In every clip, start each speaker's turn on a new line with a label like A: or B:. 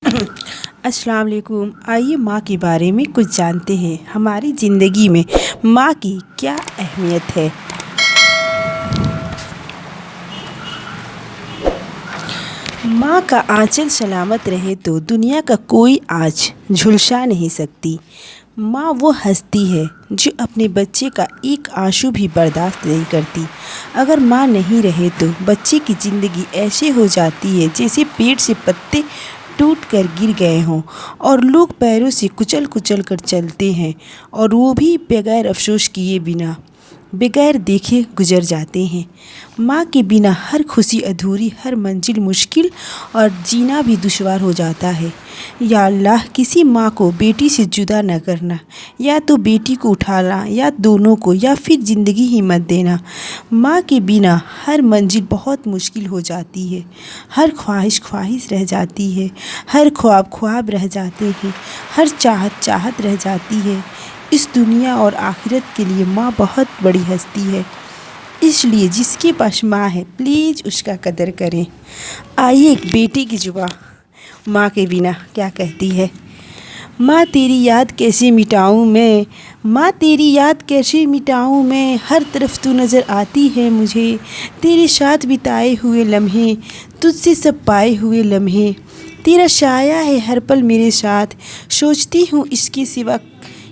A: السلام علیکم۔ آئیے ماں کے بارے میں کچھ جانتے ہیں۔ ہماری زندگی میں ماں کی کیا اہمیت ہے؟ ماں کا آنچل سلامت رہے تو دنیا کا کوئی آنچ جھلسا نہیں سکتی۔ ماں وہ ہستی ہے جو اپنے بچے کا ایک آنسو بھی برداشت نہیں کرتی۔ اگر ماں نہیں رہے تو بچے کی زندگی ایسے ہو جاتی ہے جیسے پیڑ سے پتے ٹوٹ کر گر گئے ہوں اور لوگ پیروں سے کچل کچل کر چلتے ہیں، اور وہ بھی بغیر افسوس کیے بنا، بغیر دیکھے گزر جاتے ہیں۔ ماں کے بنا ہر خوشی ادھوری، ہر منزل مشکل اور جینا بھی دشوار ہو جاتا ہے۔ یا اللہ کسی ماں کو بیٹی سے جدا نہ کرنا، یا تو بیٹی کو اٹھانا یا دونوں کو، یا پھر زندگی ہی مت دینا۔ ماں کے بنا ہر منزل بہت مشکل ہو جاتی ہے، ہر خواہش خواہش رہ جاتی ہے، ہر خواب خواب رہ جاتے ہیں، ہر چاہت چاہت رہ جاتی ہے۔ اس دنیا اور آخرت کے لیے ماں بہت بڑی ہستی ہے، اس لیے جس کے پاس ماں ہے پلیز اس کا قدر کریں۔ آئیے ایک بیٹی کی زبان ماں کے بنا کیا کہتی ہے۔ ماں تیری یاد کیسے مٹاؤں میں، ماں تیری یاد کیسے مٹاؤں میں، ہر طرف تو نظر آتی ہے مجھے، تیرے ساتھ بتائے ہوئے لمحے، تجھ سے سب پائے ہوئے لمحے، تیرا سایہ ہے ہر پل میرے ساتھ، سوچتی ہوں اس کے سوا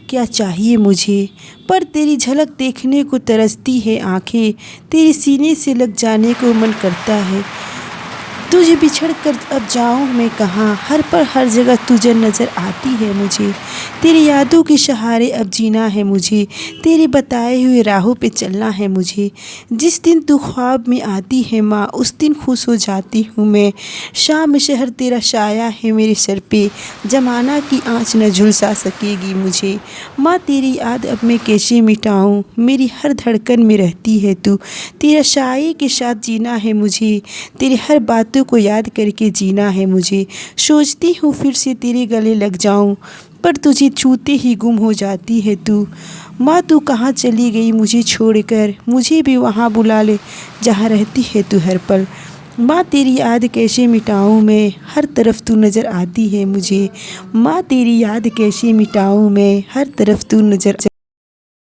A: کیا چاہیے مجھے، پر تیری جھلک دیکھنے کو ترستی ہے آنکھیں، تیرے سینے سے لگ جانے کو من کرتا ہے، تجھے بچھڑ کر اب جاؤں میں کہاں، ہر پل ہر جگہ تجھے نظر آتی ہے مجھے، تیری یادوں کے سہارے اب جینا ہے مجھے، تیرے بتائے ہوئے راہوں پہ چلنا ہے مجھے، جس دن تو خواب میں آتی ہے ماں اس دن خوش ہو جاتی ہوں میں، شام شہر تیرا سایہ ہے میرے سر پہ، زمانہ کی آنچ نہ جھلسا سکے گی مجھے، ماں تیری یاد اب میں کیسے مٹاؤں، میری ہر دھڑکن میں رہتی ہے تو، تیرا سائے کے ساتھ جینا ہے مجھے، تیری ہر باتوں کو یاد کر کے جینا ہے مجھے، سوچتی ہوں پھر سے تیرے گلے لگ جاؤں، پر تجھے چھوتے ہی گم ہو جاتی ہے تو، ماں تو کہاں چلی گئی مجھے چھوڑ کر، مجھے بھی وہاں بلا لے جہاں رہتی ہے تو ہر پل، ماں تیری یاد کیسے مٹاؤں میں، ہر طرف تو نظر آتی ہے مجھے، ماں تیری یاد کیسے مٹاؤں میں، ہر طرف تو نظر